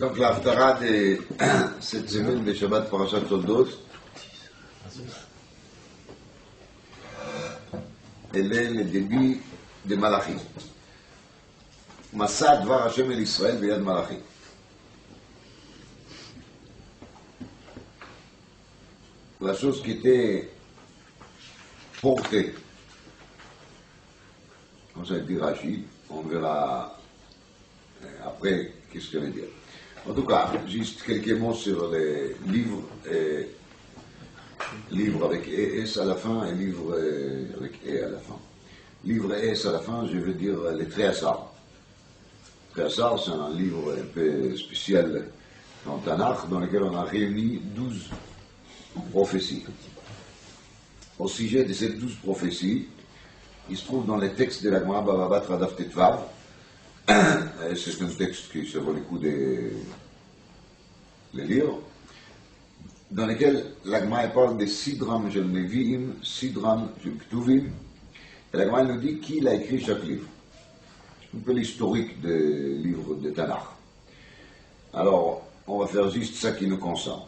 Donc l'Haftara de cette semaine de Shabbat Parashat Toldot, elle est le début de Malachi. Masa Dvar Hashem el Israël b'yad Malachi. La chose qui était portée, comme ça dit Rashi, on verra après qu'est-ce qu'elle veut dire. En tout cas, juste quelques mots sur les livres, livre avec ES à la fin et livre avec E à la fin. Livre ES à la fin, je veux dire les Tréassar. Tréassar, c'est un livre un peu spécial dans Tanakh, dans lequel on a réuni 12 prophéties. Au sujet de ces 12 prophéties, il se trouve dans les textes de la Gemara Bava Batra Daf Tetvav. C'est un texte qui se vaut le coup de les lire, dans lequel la Gemara parle de Sidram Shel Nevi'im, Sidram Shel Ktuvim, et la Gemara nous dit qui l'a écrit chaque livre. C'est un peu l'historique des livres de Tanakh. Alors, on va faire juste ça qui nous concerne.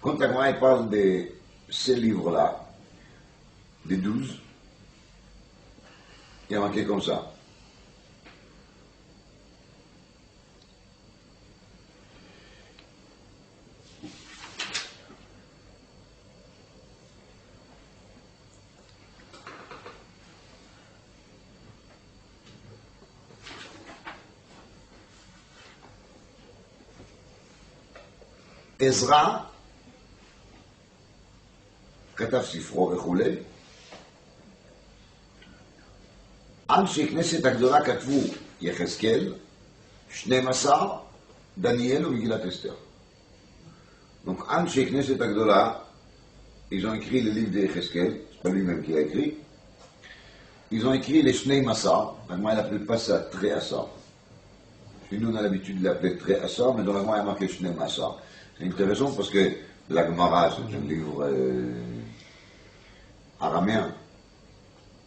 Quand la Gemara parle de ces livres-là, des 12, il y a marqué comme ça. עזרא כתב ספרו וכולי, אנשי כנסת הגדולה כתבו יחזקאל, 12, דניאל ומגילת אסתר. Donc אנשי כנסת הגדולה, ils ont écrit le livre de Yecheskel, c'est pas lui-même qui l'a écrit, ils ont écrit les 12, maintenant il n'appelle pas ça Tréassar. Chez nous on a l'habitude de l'appeler Tréassar, mais dans la Gemara il y a marqué 12. C'est intéressant parce que la Gemara, c'est un livre araméen.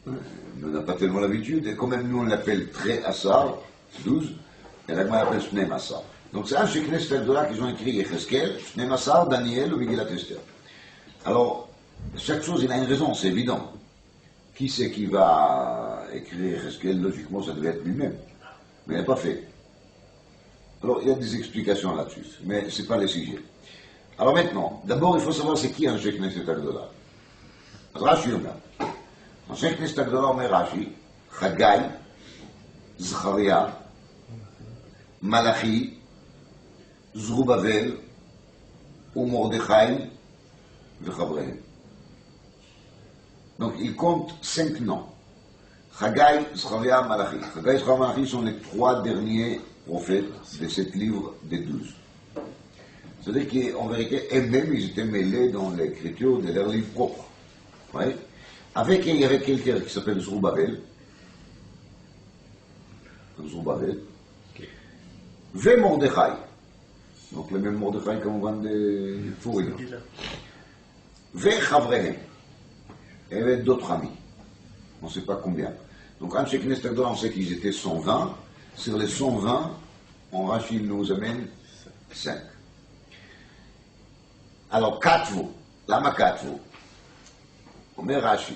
Nous n'avons pas tellement l'habitude, et quand même nous on l'appelle Tréassar, 12, et la Gemara l'appelle Shneim Asar. Donc c'est un chez Knesset Agdola qu'ils ont écrit Yecheskel, Shneim Asar, Daniel ou Megillat Esther. Alors, chaque chose il a une raison, c'est évident. Qui c'est qui va écrire Yecheskel? Logiquement ça devait être lui-même, mais il n'a pas fait. Alors, il y a des explications là-dessus, mais ce n'est pas le sujet. Alors maintenant, d'abord, il faut savoir c'est qui un Sheikh Knesset Agdola. Rashi Omer. Un Sheikh Knesset Agdola Omer Rashi, Chagai, Zcharia, Malachi, Zerubbabel, Mordechai, Vechavrehem. Donc, il compte 5 noms. Chagai, Zcharia, Malachi. Chagai, Zcharia, Malachi sont les 3 derniers prophètes de ce livre des 12. C'est-à-dire qu'en vérité, eux-mêmes, ils étaient mêlés dans l'écriture de leur livre propre. Ouais. Avec, il y avait quelqu'un qui s'appelle Zerubbabel. Zerubbabel. Et Mordechai. Donc le même Mordechai comme on vend de Fourine. Et Chavrehem. Et avec d'autres amis. On ne sait pas combien. Donc, en Sheikh Knesset Agdola, on sait qu'ils étaient 120. Sur les 120, on Rashi nous amène 5. Alors, Katvu, lama Katvu, אומר רש"י,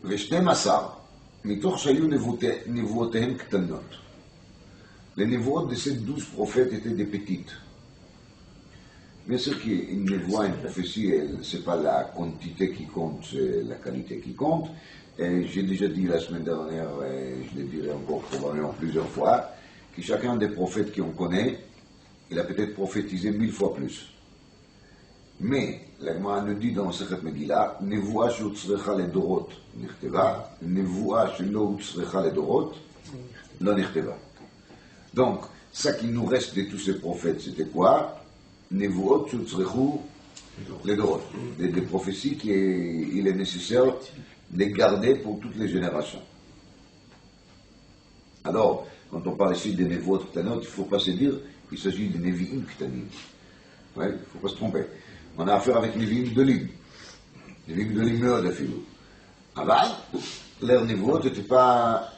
ו-12 מתוך שהיו נבואותיהם קטנות. Les névoies de ces 12 prophètes étaient des petites. Bien sûr qu'une névoie, une prophétie, ce n'est pas la quantité qui compte, c'est la qualité qui compte. Et j'ai déjà dit la semaine dernière, et je le dirai encore probablement plusieurs fois, que chacun des prophètes qu'on connaît, il a peut-être prophétisé 1000 fois plus. Mais, la Gemara nous dit dans Sechet Megillah, Nevoa shehutzrecha ledorot nichteva, Nevoa shelo hutzrecha ledorot lo nichteva. Donc, ça qui nous reste de tous ces prophètes, c'était quoi? Nevoot shehutzrechu ledorot. Des prophéties qu'il est nécessaire de garder pour toutes les générations. Alors, quand on parle ici des Nevoot Ktanot, il ne faut pas se dire qu'il s'agit de Nevi'im Ktanim. Il ne faut pas se tromper. On a affaire avec Nevi'im de Lim. Nevi'im de Lim meurt de Philou. Aval, leur Nevoot n'était pas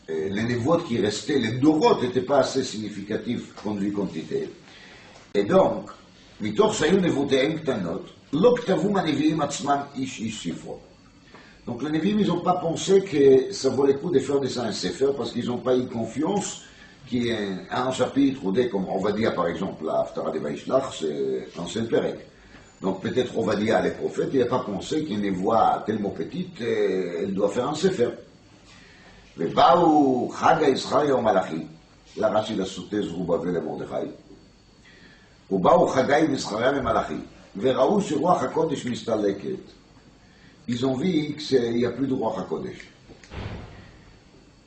les névotes qui restaient, les dorotes n'étaient pas assez significatifs compte vue quantité. Et donc, מתוך שהיו נבואותיהם קטנות, לא כתבו הנביאים עצמם איש ספרו. Donc les Nevi'im, ils n'ont pas pensé que ça vaut le coup de faire de ça un sefer, parce qu'ils n'ont pas eu confiance qu'il y ait un chapitre, ou des, comme Ovadia par exemple, la Haftara de Vaishlach, c'est un seul Perek. Donc peut-être Ovadia, les prophètes, il n'a pas pensé qu'une voix tellement petite, elle doit faire un sefer. ובאו חג היזכריה ומלאכי, לרש"י לסוטה זרובבל למרדכי, ובאו חגי וזכריה ומלאכי, וראו שרוח הקודש מסתלקת. Ils ont vu qu'il n'y a plus de רוח הקודש.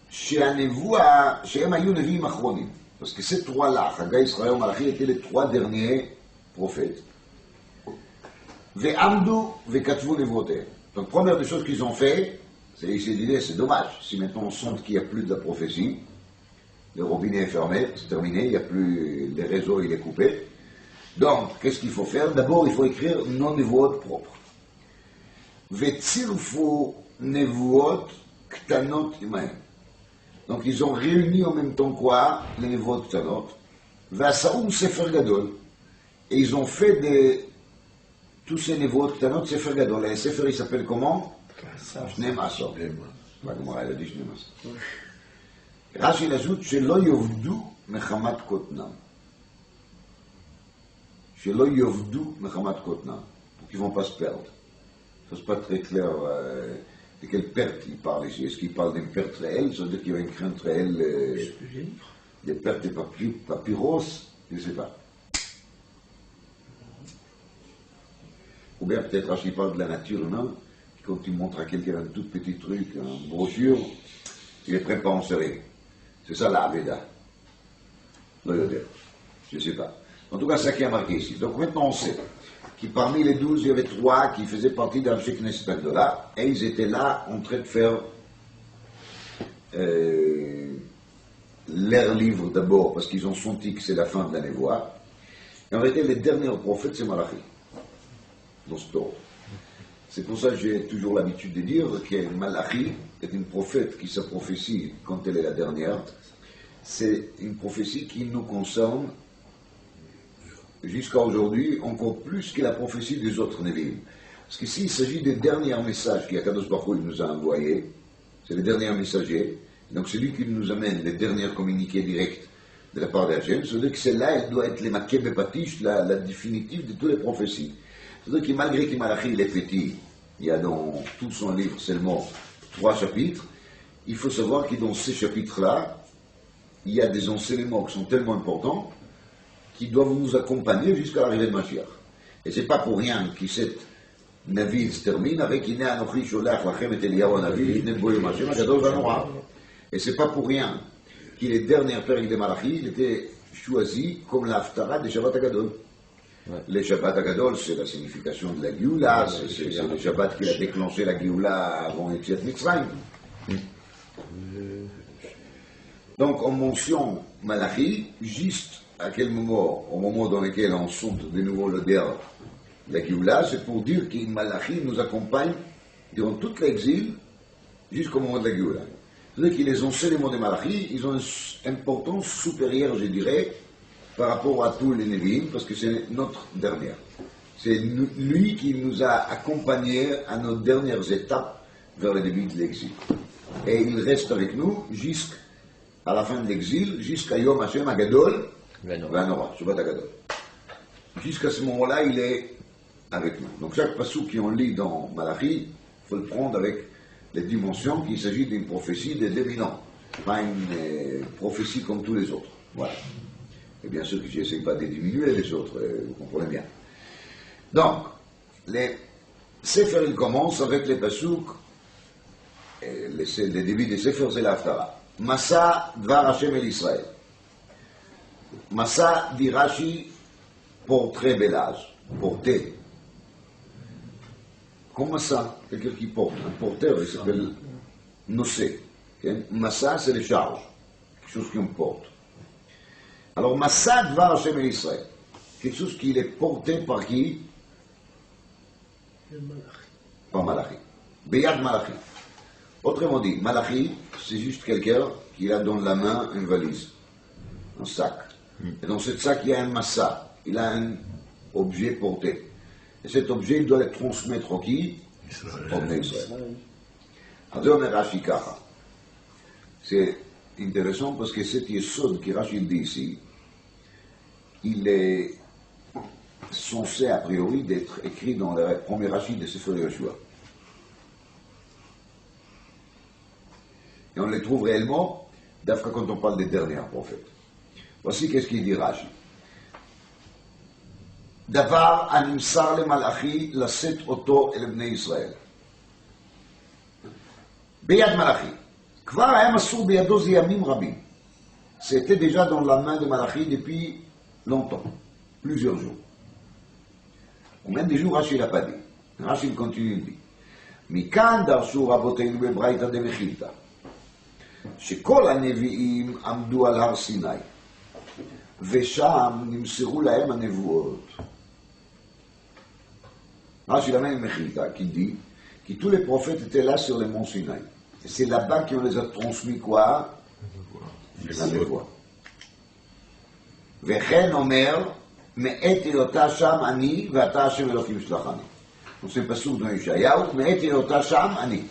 שהנבואה, שהם היו נביאים אחרונים, parce que ces trois-là, חגי, יזכריה ומלאכי, étaient les trois derniers prophètes. ועמדו וכתבו נבואותיהם. Donc première des choses qu'ils ont fait, c'est dit, c'est dommage, si maintenant on sent qu'il n'y a plus de la prophétie, le robinet est fermé, c'est terminé, il n'y a plus, les réseaux, il est coupé. Donc, qu'est-ce qu'il faut faire? D'abord, il faut écrire nos névoot propres. Vetzirfu névoot ktanot imahem. Donc, ils ont réuni en même temps quoi? Les névoot ktanot. Vasaoum sefer gadol. Et ils ont fait tous ces névoot ktanot sefer gadol. Et le sefer, il s'appelle comment? שני מעשר. בגמרא הילדי שני מעשר. רש"י לזות שלא יאבדו מחמת קוטנם. שלא יאבדו מחמת קוטנם. pour qu'ils ne vont pas se perdre. Ça c'est pas très clair de quelle perte il parle ici. Est-ce qu'il parle d'une perte réelle? Ça veut dire qu'il y a une crainte réelle des pertes de papyros? Je ne sais pas. Ou bien peut-être Rachid parle de la nature humaine. Quand tu montres à quelqu'un un tout petit truc, une brochure, il est prêt pas en serrer. C'est ça la Aveda. Je ne sais pas. En tout cas, c'est ça qui a marqué ici. Donc maintenant on sait que parmi les 12, il y avait 3 qui faisaient partie d'un Knesset Agdola, et ils étaient là en train de faire leur livre d'abord, parce qu'ils ont senti que c'est la fin de la névoie. Et en réalité, les derniers prophètes, c'est Malachi, dans ce Torah. C'est pour ça que j'ai toujours l'habitude de dire que Malachi est une prophète qui sa prophétie, quand elle est la dernière, c'est une prophétie qui nous concerne jusqu'à aujourd'hui encore plus que la prophétie des autres Nevi'im. Parce que s'il s'agit des derniers messages qu'Akadosh Baruch Hu nous a envoyés, c'est les derniers messagers, donc c'est lui qui nous amène les derniers communiqués directs de la part d'Hachem, c'est-à-dire que celle-là, elle doit être les Makeh Bepatish, la définitive de toutes les prophéties. C'est-à-dire que malgré que Malachi il est petit, il y a dans tout son livre seulement 3 chapitres, il faut savoir que dans ces chapitres-là, il y a des enseignements qui sont tellement importants qui doivent nous accompagner jusqu'à l'arrivée de Mashiach. Et c'est pas pour rien que cette Navi se termine avec Ine Anochi Sholach Lachem et Eliyahu Navi, Ine Boyo Mashem, Gadol Vanora. Et c'est pas pour rien que les dernières périodes de Malachi étaient choisies comme la Haftara de Shabbat Agadol. Ouais. Le Shabbat Agadol, c'est la signification de la Géoula, c'est le Shabbat qui a déclenché la Géoula avant Yetziat Mitzrayim. Donc on mentionne Malachi juste à quel moment, au moment dans lequel on sent de nouveau l'odeur de la Géoula, c'est pour dire que Malachi nous accompagne durant tout l'exil jusqu'au moment de la Géoula. C'est-à-dire que les enseignements de Malachi, ils ont une importance supérieure, je dirais, par rapport à tous les Nevi'im, parce que c'est notre dernière. C'est lui qui nous a accompagnés à nos dernières étapes vers le début de l'exil. Et il reste avec nous jusqu'à la fin de l'exil, jusqu'à Yom Hashem Agadol, Vanora, Shabbat Agadol. Jusqu'à ce moment-là, il est avec nous. Donc chaque passage qu'on lit dans Malachi, il faut le prendre avec les dimensions qu'il s'agit d'une prophétie de 2000 ans, pas une prophétie comme tous les autres. Voilà. Et bien sûr que je n'essaie pas de diminuer les autres, vous comprenez bien. Donc, les Sefer, il commence avec les Pasuk, le début des Sefer, c'est l'Haftara. Masa Dvar Hashem el Israël. Masa dit Rashi, portrait belage, porter. Comme ça, quelqu'un qui porte, un porteur, il s'appelle Nosé. Masa, c'est les charges, quelque chose qu'on porte. Alors, Masa Dvar Hashem el Israël, quelque chose qui est porté par qui? Par Malachi. Beyad Malachi. Autrement dit, Malachi, c'est juste quelqu'un qu'il a dans la main une valise, un sac. Et dans ce sac, il y a un massa, il a un objet porté. Et cet objet, il doit le transmettre au qui? Au Bnei Israël. Alors, Rashi Kacha. C'est intéressant parce que cet yesod que Rashi dit ici, il est censé a priori d'être écrit dans le premier Rashi de Sefer Yoshua. Et on les trouve réellement, d'après quand on parle des derniers prophètes. Voici qu'est-ce qu'il dit Rashi. Davar animsar le malachi laset oto el bnei Israël. Beyad Malachi. Kvar hayam asur beyado ze yamim rabim. C'était déjà dans la main de Malachi depuis longtemps, plusieurs jours. Combien de jours Rashi l'a pas dit? Rashi continue de dire. Mikan darshu raboteinu bebraita de Mechilta. שכל הנביאים עמדו על הר סיני, ושם נמסרו להם הנבואות. Rashi l'amène Mechilta, qui dit que tous les prophètes étaient là sur le mont Sinaï. Et c'est là-bas qu'on les a transmis quoi? La névoie. וכן אומר, מעת היותה שם אני, ואתה השם אלוקים שלחני. Donc c'est pas sourd dans Yeshayahu, מעת היותה שם אני.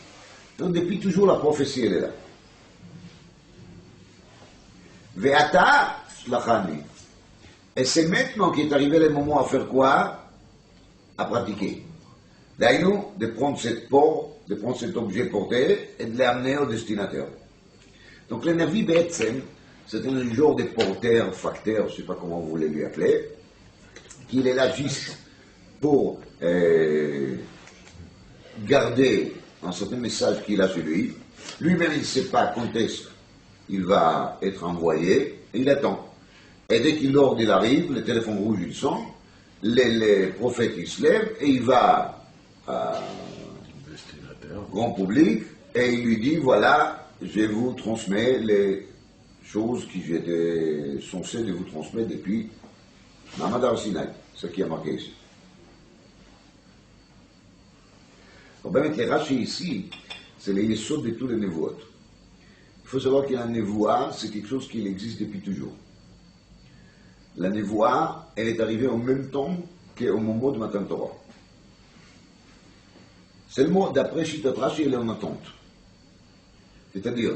Donc depuis toujours la prophétie elle est là. Ve'ata shlachani. Et c'est maintenant qu'est arrivé le moment à faire quoi? À pratiquer. D'ailleurs, de prendre cette porte, de prendre cet objet porté et de l'amener au destinataire. Donc le Navi Be'etzem, c'est un genre de porteur, facteur, je ne sais pas comment vous voulez lui appeler, qu'il est là juste pour garder un certain message qu'il a chez lui. Lui-même, il ne sait pas quand est-ce il va être envoyé, et il attend. Et dès qu'il l'ordre, il arrive, le téléphone rouge, il sonne, les prophètes, ils se lèvent, et il va au grand public, et il lui dit, voilà, je vous transmets les choses que j'étais censé de vous transmettre depuis Mamad Ar-Sinaï, ce qui est marqué ici. Donc, même les Rashi ici, c'est les yesod de tous les névotes. Il faut savoir que la névoie, c'est quelque chose qui existe depuis toujours. La névoie, elle est arrivée en même temps qu'au moment de Matan Torah. Seulement, d'après Shitat Rashi, elle est en attente. C'est-à-dire,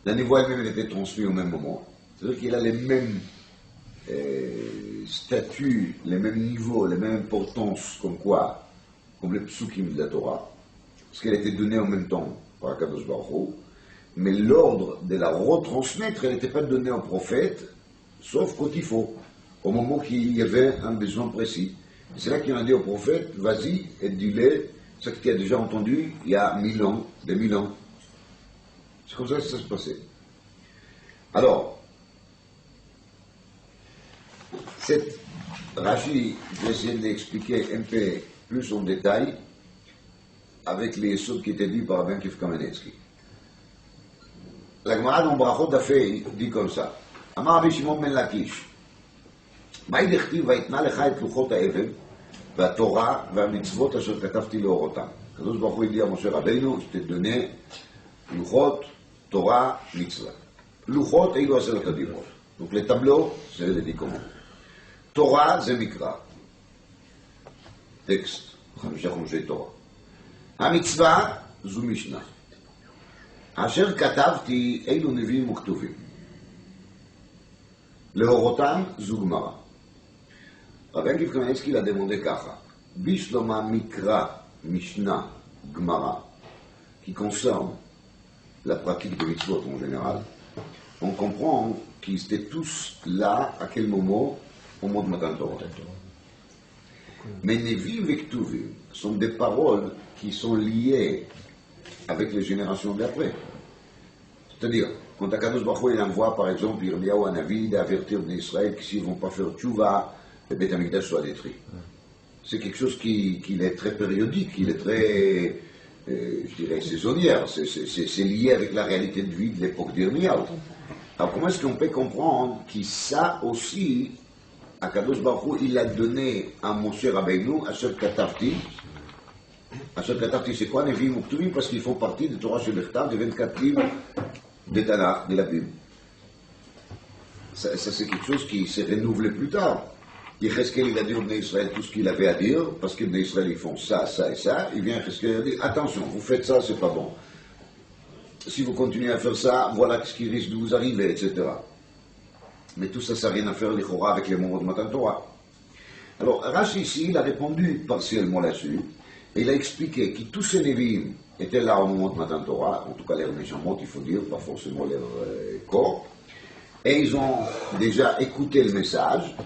la névoie elle-même, elle était transmise au même moment. C'est-à-dire qu'elle a les mêmes statuts, les mêmes niveaux, les mêmes importances, comme les psukim de la Torah. Parce qu'elle était donnée en même temps par Akadosh Baruch Hu. Mais l'ordre de la retransmettre, elle n'était pas donnée au prophète, sauf quand il faut, au moment qu'il y avait un besoin précis. C'est là qu'il a dit au prophète, vas-y et dis-le, ce que tu as déjà entendu il y a 1000 ans, 2000 ans. C'est comme ça que ça se passait. Alors, cette Rashi, je vais essayer de l'expliquer un peu plus en détail, avec les yesod qui étaient dit par Rabbi Akiva Kamenetsky. La Gemara dans Brachot d'Afei dit comme ça. Amar Rabbi Shimon ben Lakish. מה דכתיב ויתנה לך את לוחות האבן והתורה והמצוות אשר כתבתי לאורותם. הקדוש ברוך הוא הודיע משה רבינו שתדונה לוחות, תורה, מצווה. לוחות אלו 10 הדיברות. Donc les tableaux, c'est les 10 commandements. תורה זה מקרא. טקסט, 5 חומשי תורה. המצווה זו משנה. אשר כתבתי אילו נביאים וכתובים. להורותם זו גמרא. רבי עקיבא קמנצקי l'a demandé ככה, בשלמה מקרא, משנה, גמרא, qui concerne la pratique des mitzvot en général, on comprend qu'ils étaient tous là, à quel moment? Au moment de Matan Torah. Mais Nevi'im et Ktuvim sont des paroles qui sont liées avec les générations d'après. C'est-à-dire, quand Akadosh Baruch Hu il envoie par exemple Yirmiyahu Hanavi d'avertir les Israël que s'ils ne vont pas faire tchouva, le Beth Amikdash soit détruit. C'est quelque chose qui est très périodique, qui est très, je dirais, saisonnière. C'est lié avec la réalité de vie de l'époque d'Yirmiyahu. Alors comment est-ce qu'on peut comprendre que ça aussi, Akadosh Baruch Hu il a donné à Moshe Rabbeinu, à Asher Katavti. Asher Katavti c'est quoi, Nevi'im Uktuvim? Parce qu'ils font partie de Torah Shebechtav, des 24 livres des Tanakh, de la Bible. Ça c'est quelque chose qui s'est renouvelé plus tard. Yecheskel, il a dit au Bnei Israël tout ce qu'il avait à dire, parce que les Bnei Israël, ils font ça, ça et ça. Il vient Yecheskel, il dit, attention, vous faites ça, c'est pas bon. Si vous continuez à faire ça, voilà ce qui risque de vous arriver, etc. Mais tout ça, ça n'a rien à faire, l'Ichora, avec les mots de Matan Torah. Alors, Rashi, ici, il a répondu partiellement là-dessus, et il a expliqué que tous ces Nevi'im étaient là au moment de Matan Torah, en tout cas l'air Neshamot, il faut dire, pas forcément leur corps, et ils ont déjà écouté le message,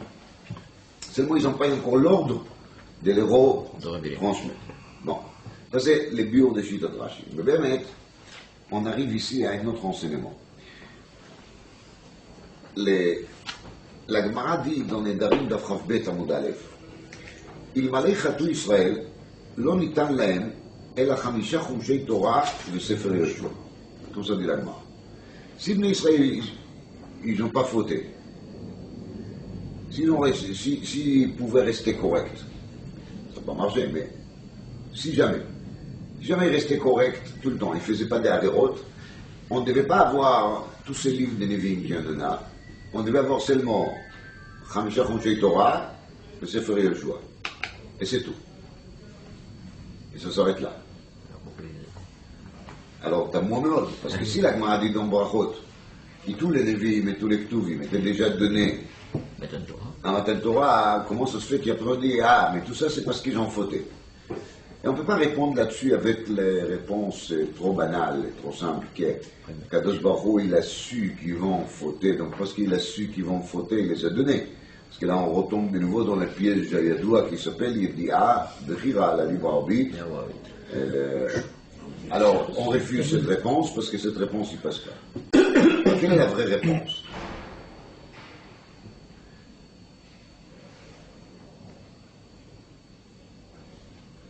seulement ils n'ont pas encore l'ordre de le transmettre. Bon, ça c'est le bio de Shitat Rashi. Mais bien, on arrive ici à un autre enseignement. La Gemara dit dans les Darim d'Afraf Bet Amud Aleph, Il malay chatu Israël, lo nitan lahem, אלא 5 חומשי תורה וספר יהושע. Comme ça dit la Gemara. Si les Israéliens, ils n'ont pas fauté, s'ils pouvaient rester corrects, ça n'a pas marché, mais si jamais ils restaient corrects tout le temps, ils ne faisaient pas des avérotes, on ne devait pas avoir tous ces livres de Nevi'im qui en donnent, on devait avoir seulement 5 חומשי Torah וספר יהושע. Et c'est tout. Et ça s'arrête là. Alors, t'as moins mort, parce que si la Gemara dit dans Brachot, que tous les Nevi'im et tous les Ktuvim étaient déjà donnés à Matan Torah, comment ça se fait qu'il y a pas dit, ah, mais tout ça c'est parce qu'ils ont fauté. Et on ne peut pas répondre là-dessus avec les réponses trop banales, trop simples, qu'Kadosh Baruch Hu, il a su qu'ils vont fauter, donc parce qu'il a su qu'ils vont fauter, il les a donnés. Parce que là, on retombe de nouveau dans le piège Jayadoua qui s'appelle Yedi'a Bechira, la libre arbitre. Alors, on refuse cette réponse parce que cette réponse ne passe pas. Quelle est la vraie réponse?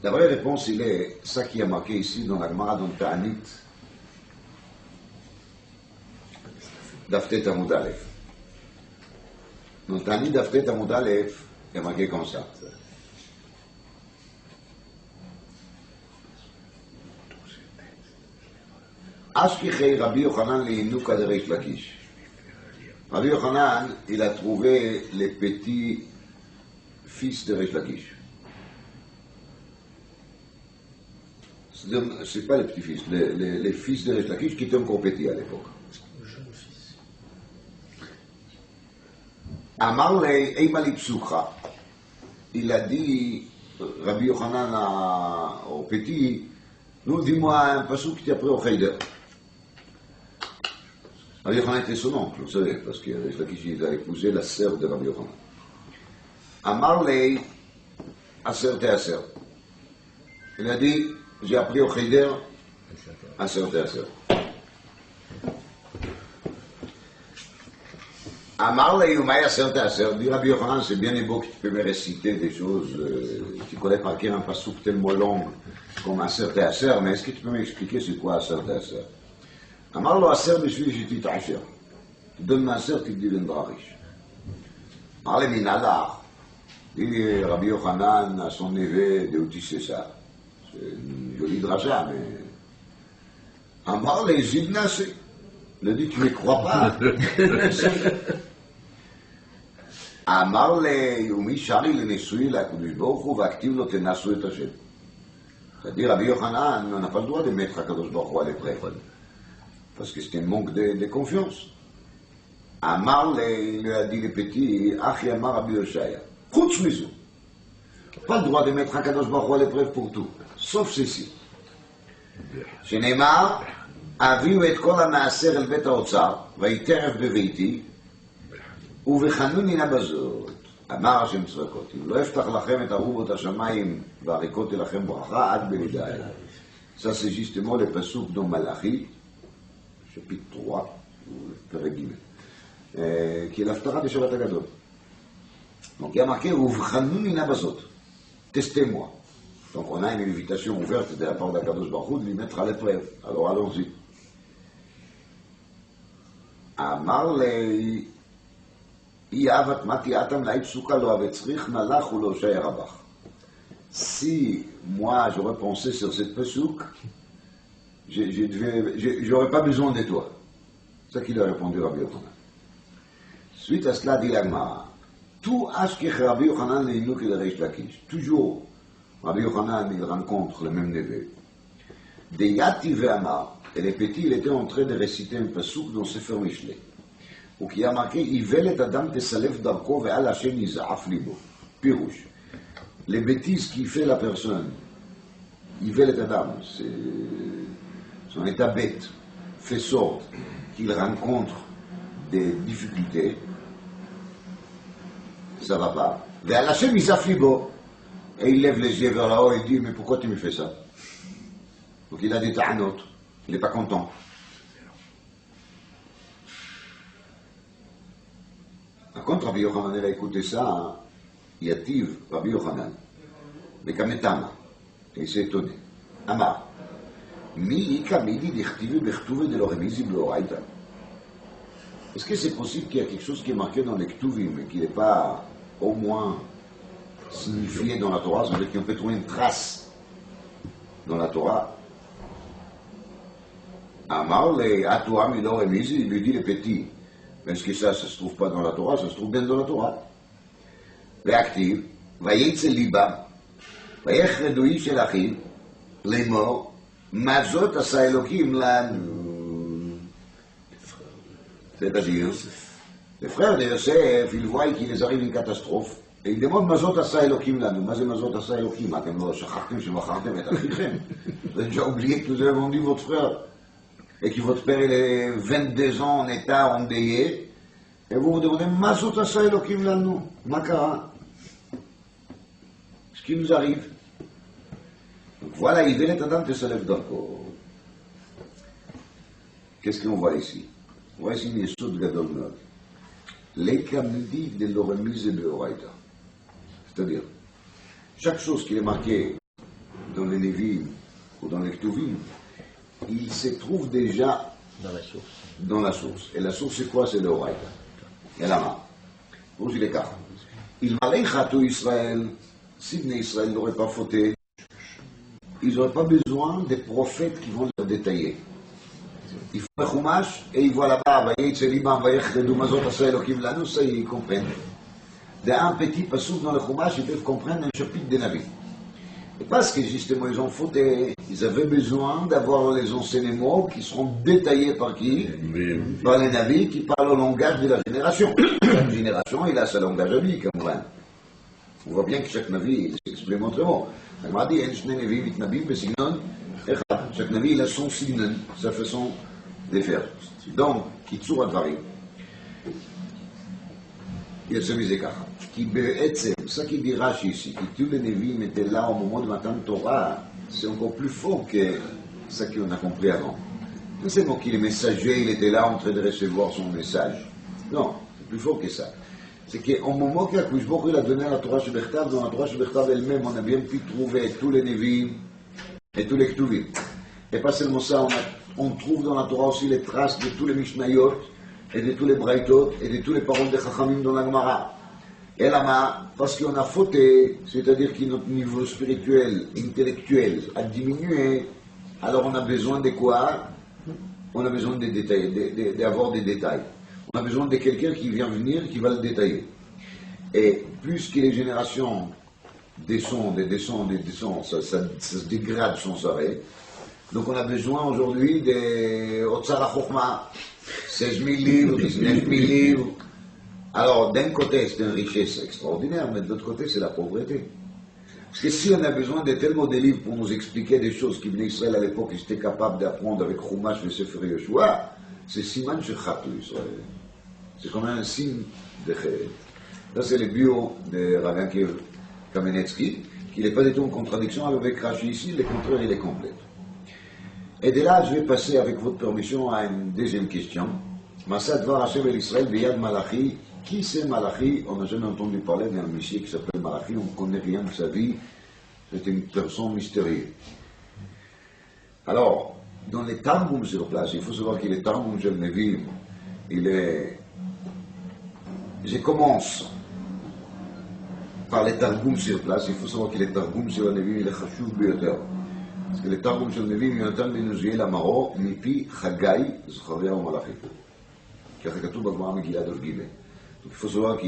La vraie réponse, il est ça qui est marqué ici dans la Gemara dans Ta'anit d'Aftet Amud Aleph. Dans Ta'anit d'Aftet Amud Aleph, il est marqué comme ça. Ashkichei Rabbi Yochanan l'Inuka de Reish Lakish. Rabbi Yochanan, il a trouvé les petits fils de Reish Lakish. C'est pas les petits-fils, les fils de Reish Lakish qui étaient encore petits à l'époque. Le jeune fils. Amar le Eimali Psukha. Il a dit, Rabbi Yochanan au petit, nous dis-moi un pasuk qui t'a pris au Cheder. Rabbi Yochanan était son oncle, vous savez, parce que Reish Lakish a épousé la sœur de Rabbi Yochanan. Amar le Aser te Aser. Il a dit, j'ai appris au Cheder Aser te Aser. Amar le Yumay Aser te Aser. Dit Rabbi Yochanan, c'est bien beau que tu peux me réciter des choses, tu connais par cœur un pasuk tellement long comme Aser te Aser, mais est-ce que tu peux m'expliquer c'est quoi Aser te Aser? Amar lo Aser בשביל שתתעשר. Tu donnes ma Aser, tu deviendras riche. Amar le Minalach. Dit Rabbi Yochanan à son neveu de c'est ça. C'est une jolie dracha, mais. Amar le Zidnase. Il a dit, tu ne crois pas. Amar le Yumi Shari le Nesui la Kadosh Baruch Hu והכתיב לו תנסו את השם. C'est-à-dire, Rabbi Yochanan, on n'a pas le droit de mettre Kadosh Baruch Hu à l'épreuve. Parce que c'est un manque de confiance. Amar il lui a dit le petit, Achi Amar Rabbi Yoshaya. Chutz mizu. Pas le droit de mettre Kadosh Baruch Hu à l'épreuve pour tout. Sauf ceci. שנאמר, הביאו את כל המעשר אל בית האוצר, ויטרף בביתי, ובחנוני נא בזאת, אמר השם צבקות, אם לא אפתח לכם את ארובות השמיים, והריקות אליכם ברכה, עד בלידה. Ça c'est justement le pasuk dans Malachi, chapitre 3, père Guillemets, qui est l'Haftara de Shabbat Agadol. Donc il y a marqué, ובחנוני נא בזאת, testez-moi. Donc on a une invitation ouverte de la part d'Akadosh Baruch Hu de lui mettre à l'épreuve. Alors allons-y. Amar le Iavat Mati Atam Laït Souka lo avetzrich malach ou lo shaya rabach. Si moi j'aurais pensé sur cette pesouk, j'aurais pas besoin de toi. C'est ça qu'il a répondu Rabbi Yochanan. Suite à cela, dit l'Agmara, tout Ashkech Rabbi Yochanan n'est nous que le Reish Lakish. Toujours, Rabbi Yochanan, il rencontre le même neveu. De Yati Ve'amar, et les petits, il était en train de réciter un pasouk dans Sefer Mishlei, où qui a marqué Ivelet Adam Tesalef Darko Ve'al Hashem Yiza'af Libo. Pirouche. Les bêtises qui fait la personne, Ivelet Adam, c'est son état bête, fait sorte qu'il rencontre des difficultés, ça va pas. Ve'al Hashem Yiza'af Libo. Et il lève les yeux vers là-haut et il dit, mais pourquoi tu me fais ça? Donc il a des ta'anot, il n'est pas content. Par contre, Rabbi Yochanan a écouté ça, hein, Yativ, Rabbi Yochanan, mais Kametama, et il s'est étonné. Amar, mi ikamidi dichtivi bechtuvi de l'oremizi b'oraita. Est-ce que c'est possible qu'il y a quelque chose qui est marqué dans les ktuvim, mais qui n'est pas au moins signifié dans la Torah, c'est-à-dire qu'on peut trouver une trace dans la Torah? Amar le Atoam il aurait mis, il lui dit les petits, mais est-ce que ça se trouve pas dans la Torah? Ça se trouve bien dans la Torah. Réactive, Vayetze liba, Vayechredu ish el achiv, Lemor, Mazot asa Elokim lanu. C'est-à-dire, les frères de Yosef, ils voient qu'il les arrive une catastrophe, et ils demandent Mazot asa Elokim lanu. מה זה Mazot asa Elokim? אתם לא שכחתם שמכרתם את אחיכם? Vous avez déjà oublié que vous avez vendu votre frère, et que votre père il est 22 ans en état endeuillé, et vous vous demandez Mazot asa Elokim lanu, Makara, ce qui nous arrive. Donc voilà, il venait Adam Tesalef Darko. Qu'est-ce qu'on voit ici? On voit ici une yesod gadol מאוד. L'ekamdi de l'oremise beoraita. C'est-à-dire, chaque chose qui est marquée dans les Nevi'im ou dans les Ktuvim, il se trouve déjà dans la source. Et la source, c'est quoi? C'est l'oraita. Et la main. Pour les cas. Il m'allait Khatou Israël, si Bnei Israël n'aurait pas fauté, ils n'auraient pas besoin des prophètes qui vont leur détailler. Ils font le chumash et ils voient là-bas, ça ils comprennent. D'un petit passouk dans le chumash, ils peuvent comprendre un chapitre des Navis. Et parce que justement ils ont fauté, ils avaient besoin d'avoir les enseignements qui seront détaillés par qui? Par les Navis qui parlent au langage de la génération. Chaque génération, il a sa langage à lui, comme vrai. On voit bien que chaque Navi, il s'exprime autrement. Il m'a dit, chaque Navi, il a son signe, sa façon de faire. Donc, Kitsur Advarim, il se mise kach. Qui ça qui dit Rashi ici, que tous les Nevi'im étaient là au moment de Matan Torah, c'est encore plus fort que ça qu'on a compris avant. Non seulement qu'il est messager, il était là en train de recevoir son message. Non, c'est plus fort que ça. C'est qu'au moment qu'Akadosh Baruch Hu a donné la Torah Shebechtav, dans la Torah Shebechtav elle-même, on a bien pu trouver tous les Nevi'im et tous les Ktuvim. Et pas seulement ça, on trouve dans la Torah aussi les traces de tous les Mishnayot, et de tous les Braïtot, et de tous les paroles de Chachamim dans la Gemara. Et là, parce qu'on a fauté, c'est-à-dire que notre niveau spirituel, intellectuel a diminué, alors on a besoin de quoi? On a besoin de détails, d'avoir des détails. On a besoin de quelqu'un qui vient venir, qui va le détailler. Et plus que les générations descendent, ça se dégrade sans arrêt. Donc on a besoin aujourd'hui des Otsar HaChokhma, 16 000 livres, 19 000 livres. Alors d'un côté c'est une richesse extraordinaire, mais de l'autre côté c'est la pauvreté. Parce que si on a besoin de tellement de livres pour nous expliquer des choses qu'Ibn Israël à l'époque était capable d'apprendre avec Chumash et Sefer Yoshua, c'est Siman Shechat Israël. C'est comme un signe de Chéret. Ça, c'est le bio de Rav Kamenetsky, qui n'est pas du tout en contradiction avec Rashi ici, le contraire, il est complet. Et de là, je vais passer, avec votre permission, à une deuxième question. Masad Dvar Hashem el Israël Biyad Malachi. Qui c'est Malachi? On n'a jamais entendu parler d'un monsieur qui s'appelle Malachi, on ne connaît rien de sa vie. C'est une personne mystérieuse. Alors, dans les Targum sur place, il faut savoir qu'il est Targum Shel Nevi'im. Il est... Je commence par les Targum sur place. Il faut savoir qu'il est Targum sur le Nevi'im, il est Chashuv Biyoter. Parce que les Targum Shel Nevi'im, Yonatan ben Uziel Amaro, Mipi Chagai, Zcharia ou Malachi. ככה כתוב בגמרא מגילת דף ג'. Donc il faut savoir que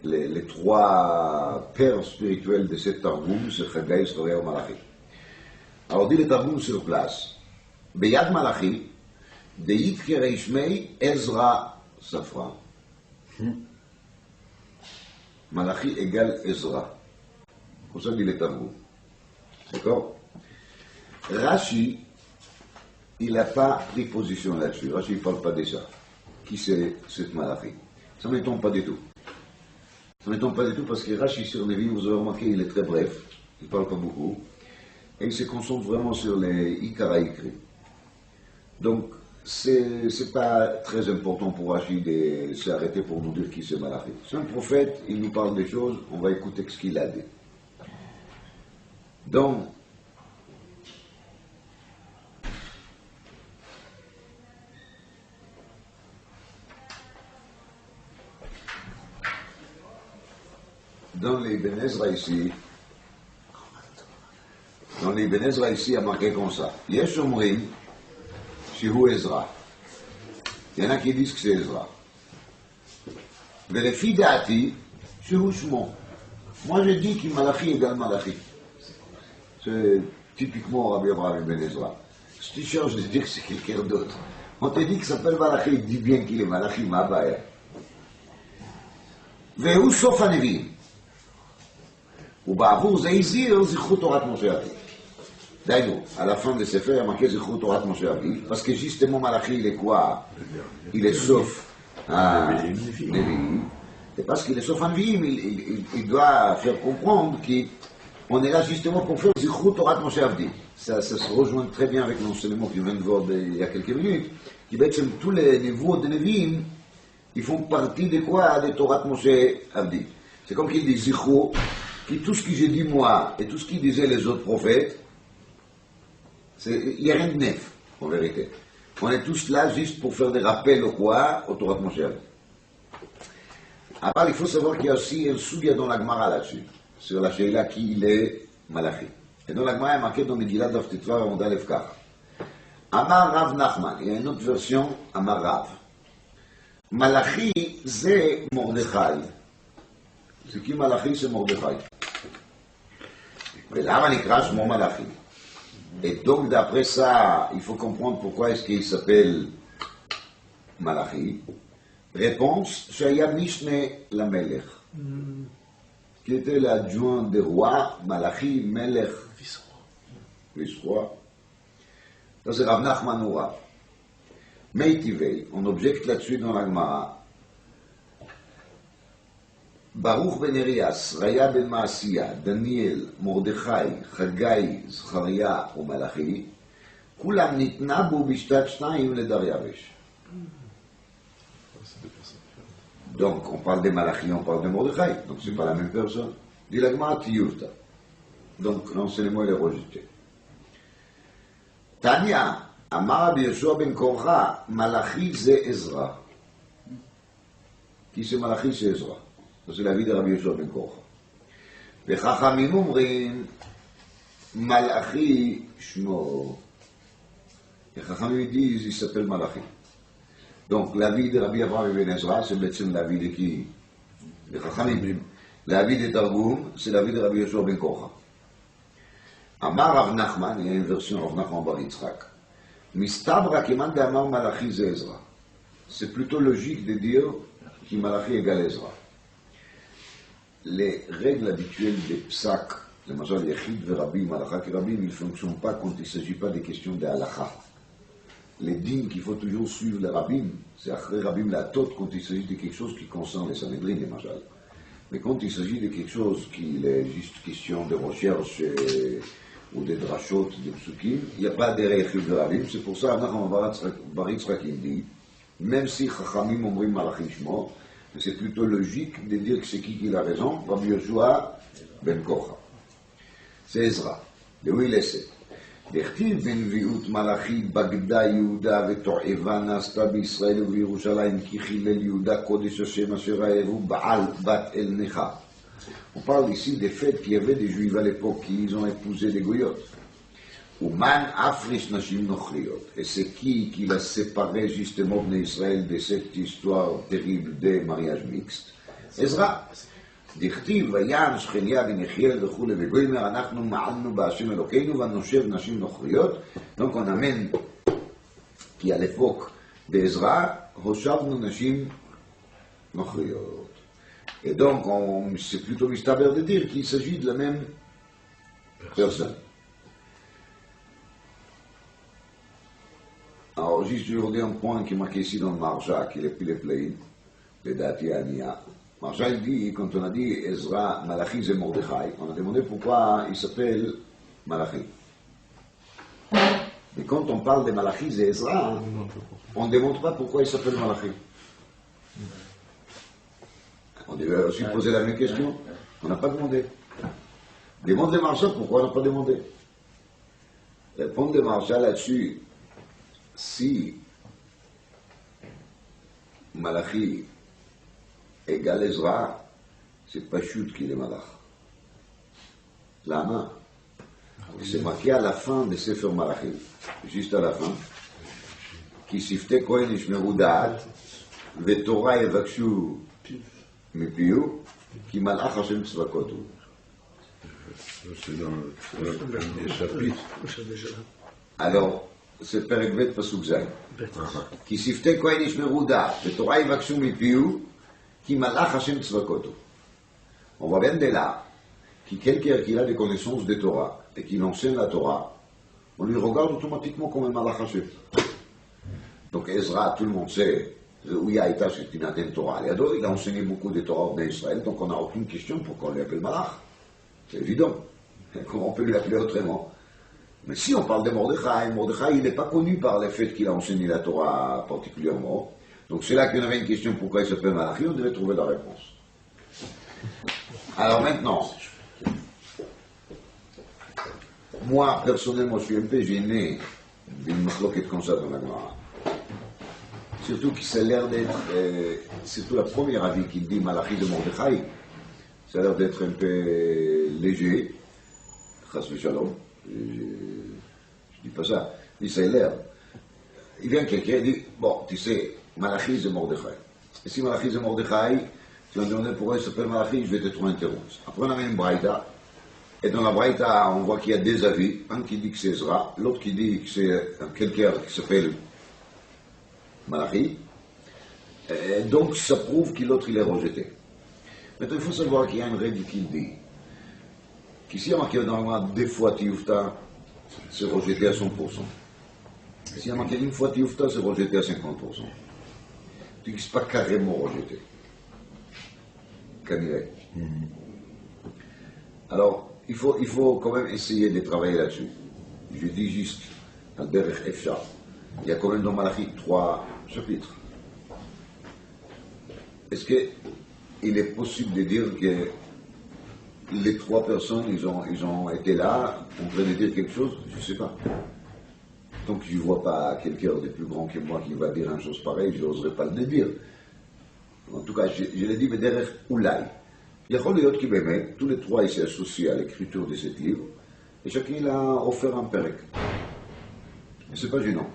les trois pères spirituels de cet Targum, c'est Chagai, Zcharia et Malachi. Alors dit le Targum sur place, Beyad Malachi, Deit Kereishmei Ezra Safra. Malachi égale Ezra. Comme ça dit le Targum. D'accord? Rashi, il n'a pas pris position là-dessus. Rashi ne parle pas de ça. Qui c'est cette Malachi? Ça ne m'étonne pas du tout. Ça ne m'étonne pas du tout parce que Rashi sur Nevi, vous avez remarqué, il est très bref. Il ne parle pas beaucoup. Et il se concentre vraiment sur les Ikara écrits. Donc, ce n'est pas très important pour Rashi de s'arrêter pour nous dire qui c'est Malachi. C'est un prophète, il nous parle des choses, on va écouter ce qu'il a dit. Donc, dans les Ibn Ezra ici, il y a marqué comme ça. Yesh Omrim, Shihu Ezra. Il y en a qui disent que c'est Ezra. Mais les filles d'Ati, Shihu Shmo. Moi je dis que Malachi égale Malachi. C'est typiquement Rabbi Abraham Ibn Ezra. Si tu cherches de dire que c'est quelqu'un d'autre, on te dit qu'il s'appelle Malachi, dis bien qu'il est Malachi, ma baïa. Vehu Sof HaNevi'im. ובעבור זה הזהיר זכרות תורת משה אביו. דיינו, à la fin de ce faire, il y a marqué זכרות תורת משה אביו, parce que justement Malachi, il est quoi? Il est sauf un Nevi'im. Et parce qu'il est sauf un Nevi'im, il doit faire comprendre qu'on est là justement pour faire זכרות תורת משה אביו. Ça se rejoint très bien avec l'enseignement que je viens de voir il y a quelques minutes, qui בעצם tous les niveaux de Nevi'im, ils font partie de quoi? De Torah Moshe Avdi. C'est comme qu'il dit Zichro, qui tout ce que j'ai dit moi et tout ce qu'ils disaient les autres prophètes, il n'y a rien de neuf, en vérité. On est tous là juste pour faire des rappels au quoi? Au Torah Moshe Avdi. Alors il faut savoir qu'il y a aussi un soudia dans la Gemara là-dessus, sur la Sheila qui il est Malachi. Et dans la Gemara, il est marqué dans Megillat Daf Tetvav Amud Aleph Kach. Amar Rav Nachman, il y a une autre version, Amar Rav. Malachi, c'est Mordechai. C'est qui Malachi? C'est Mordechai. ולמה נקרא שמו מלאכי? Et donc d'après ça, il faut comprendre pourquoi est-ce qu'il s'appelle Malachi. Réponse, שהיה משנה למלך. Qui était l'adjoint des rois, Malachi, Melech, vice-roi. Ça c'est Rav Nachman ou Rav. Meitivei, on objecte là-dessus dans la Gemara. Baruch ben Erias, Raya ben Maasiya, Daniel, Mordechai, Chagai, Zcharia ou Malachi, כולם ניתנה בו בשתת שניים לדריווש. Donc, on parle de Malachi, on parle de Mordechai, donc c'est pas la même personne. Dit la Gemara Tiyuvta. Donc, l'enseignement il est rejeté. Tanya, Amar Rabbi Yoshua ben Korcha, Malachi c'est Ezra. Qui c'est Malachi? C'est Ezra. C'est la vie de Rabbi Yoshua ben Korcha. וחכמים אומרים, מלאכי שמו. Les Chachamim disent, il s'appelle Malachi. Donc, la vie de Rabbi Abraham ben Ezra, c'est maintenant la vie de qui? Les Chachamim. La vie de Targum, c'est la vie de Rabbi Yoshua ben Korcha. Amar Rav Nachman, il y a une version Rav Nachman bar Yitzhak. Mistabra keman de Amar Malachi c'est Ezra. C'est plutôt logique de dire que Malachi égale Ezra. Les règles habituelles des psak, le Mazal Yechid et Rabbi, Malacha et Rabbi, ils ne fonctionnent pas quand il ne s'agit pas des questions de halacha. Les dîmes qu'il faut toujours suivre les rabbins, c'est après rabbin la tot quand il s'agit de quelque chose qui concerne les Sanhedrin et Mazal. Mais quand il s'agit de quelque chose qui est juste question de recherche ou de drachot, de psukim, il n'y a pas de Yechid et Rabbi. C'est pour ça que Bar Yitzhak dit, même si Chachamim omrim Malachi Shmo, c'est plutôt logique de dire que c'est qui a raison, Rabbi Yoshua ben Korcha. C'est Ezra. De où il essaie. דכתיב בנביאות מלאכי בגדה יהודה ותועבה נעשתה בישראל ובירושלים כי חילל יהודה קודש השם אשר האהבו בעל בת אל נכה. On parle ici des faits qu'il y avait des juifs à l'époque qui ont épousé des goyotes. Ouman Afrish Nashim Nochriot. Et c'est qui l'a séparé justement d'Israël de cette histoire terrible des mariages mixtes? Ezra. דכתיב, ויען שכניה בן יחיאל וכו' וגוימר, אנחנו מעלנו בהשם אלוקינו ונושב נשים נוכריות. Donc on amène qu'à l'époque d'Ezra, הושבנו נשים נוכריות. Et donc c'est plutôt mistaber de dire qu'il s'agit de la même personne. Alors juste aujourd'hui un point qui est marqué ici dans le Marja, qui est plus les plaines, les Dati Ania. Marja il dit, quand on a dit Ezra, Malachi c'est Mordechai, on a demandé pourquoi il s'appelle Malachi. Mais quand on parle de Malachi c'est Ezra, on ne demande pas pourquoi il s'appelle Malachi. On devait aussi poser la même question, on n'a pas demandé. Demande de Marja, pourquoi on n'a pas demandé? Répondre de Marja là-dessus, si Malachi égale Ezra, c'est pas chute qu'il est malach. La main. C'est marqué à la fin de Sefer Malachi, juste à la fin, qui sifte Kohen Ishmeru Da'at, Vetorah Evakshu Mipiu, qui malach Hashem Tzvakotu. C'est dans le premier chapitre. Alors, c'est Perek Pasuk Zayin. Qui sifte Kohen Ishmeru Da'at, Vetorah Evakshu Mipiu, qui malach Hashem Tzvakotu. On voit bien de là, que quelqu'un qui a des connaissances de Torah et qui enseigne la Torah, on lui regarde automatiquement comme un malach Hashem. Donc Ezra, tout le monde sait, où il y a été c'est une Aden Torah. Il a enseigné beaucoup de Torah en Israël, donc on n'a aucune question pour qu'on l'appelle malach. C'est évident. Comment on peut l'appeler autrement? Mais si on parle de Mordechai, Mordechai, il n'est pas connu par le fait qu'il a enseigné la Torah particulièrement. Donc c'est là qu'on avait une question pourquoi il s'appelle Malachi, on devait trouver la réponse. Alors maintenant, moi personnellement je suis un peu gêné d'une machloquette comme ça dans la Gemara. Surtout qu'il ça a l'air d'être, surtout la première avis qui dit Malachi de Mordechai, ça a l'air d'être un peu léger, chas v'shalom, je dis pas ça, mais ça a l'air. Il vient quelqu'un et dit, bon, tu sais, Malachi c'est Mordechai. Et si Malachi c'est Mordechai, tu vas me demander pourquoi il s'appelle Malachi, je vais te trouver un terreau. Après on amène une braïta, et dans la braïta on voit qu'il y a deux avis, un qui dit que c'est Ezra, l'autre qui dit que c'est quelqu'un qui s'appelle Malachi, et donc ça prouve que l'autre il est rejeté. Maintenant il faut savoir qu'il y a une règle qui dit, qu'ici il y a marqué normalement deux fois Tioufta, c'est rejeté à 100%. S'il y a marqué une fois Tioufta, c'est rejeté à 50%. Tu dis que ce n'est pas carrément rejeté. Alors, il faut quand même essayer de travailler là-dessus. Je dis juste, dans Derech Efshar, il y a quand même dans Malachi 3 chapitres. Est-ce qu'il est possible de dire que les 3 personnes, ils ont été là, en train de dire quelque chose? Je ne sais pas. Donc je ne vois pas quelqu'un de plus grand que moi qui va dire une chose pareille, je n'oserais pas le dire. En tout cas, je l'ai dit, mais derrière Oulai. Il y a Choléot qui m'aimait, tous les 3 ils s'est associés à l'écriture de ce livre, et chacun il a offert un perek. Mais ce n'est pas gênant.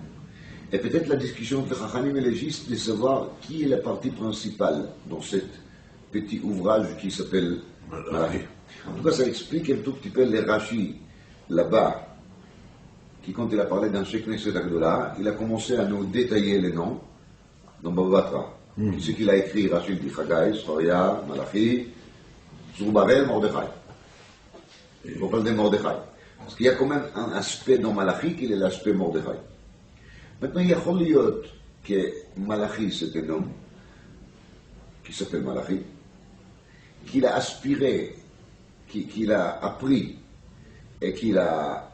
Et peut-être la discussion entre Chachamim et légistes de savoir qui est la partie principale dans ce petit ouvrage qui s'appelle Malachi. En tout cas, ça explique un tout petit peu les Rashi là-bas, qui quand il a parlé d'un Sheikh Neset Agdola, il a commencé à nous détailler les noms dans Baba Batra. Qui c'est qu'il a écrit? Rashi dit Chagai, Sfaria, Malachi, Zerubbabel, Mordechai. On parle de Mordechai. Parce qu'il y a quand même un aspect dans Malachi qui est l'aspect Mordechai. Maintenant, il y a Choléot que Malachi c'est un homme qui s'appelle Malachi, qu'il a aspiré, qu'il a appris et qu'il a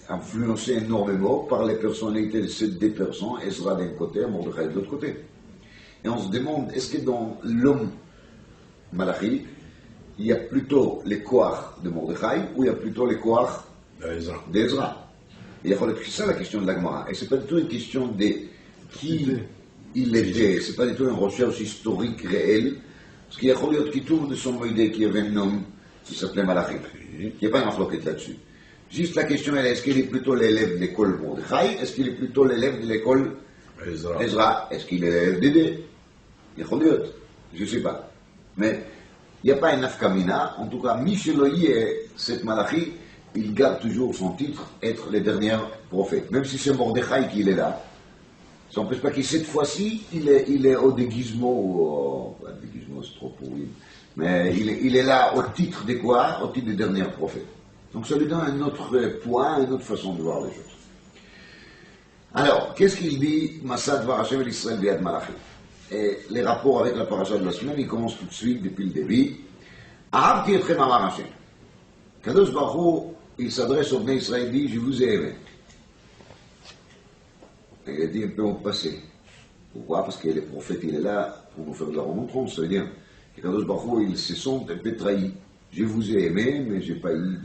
influencé énormément par les personnalités de ces 2 personnes, Ezra d'un côté, Mordechai de l'autre côté. Et on se demande, est-ce que dans l'homme Malachi, il y a plutôt les koach de Mordechai ou il y a plutôt les koach d'Ezra? Il y a ça la question de la Gemara. Et ce n'est pas du tout une question de qui il était, ce n'est pas du tout une recherche historique réelle, parce qu'il y a qui tourne de son idée qu'il y avait un homme qui s'appelait Malachim. Il n'y a pas une machloket là-dessus. Juste la question est, est-ce qu'il est plutôt l'élève de l'école Mordechai? Est-ce qu'il est plutôt l'élève de l'école Ezra? Est-ce qu'il est l'élève d'Édé? Je ne sais pas. Mais il n'y a pas un nafkamina. En tout cas, Micheloï et cette Malachi, il garde toujours son titre, être le dernier prophète. Même si c'est Mordechai qui est là. Ça n'empêche pas que cette fois-ci, il est au déguisement, déguisement c'est trop pourri, mais il est là au titre de quoi? Au titre de dernier prophète. Donc ça lui donne un autre point, une autre façon de voir les choses. Alors, qu'est-ce qu'il dit Masad var Hashem el Israël biad Malachi? Et les rapports avec la paracha de la semaine, ils commencent tout de suite depuis le début. Ahavti etchem amar Hashem. Kadosh Baruch Hu, il s'adresse au Bnei Israël, il dit, je vous ai aimé. Et il a dit un peu au passé. Pourquoi? Parce que le prophète, il est là pour nous faire de la remontrance. Ça veut dire que Kadosh Baruch Hu, ils se sont un peu trahis. Je vous ai aimé, mais je n'ai pas eu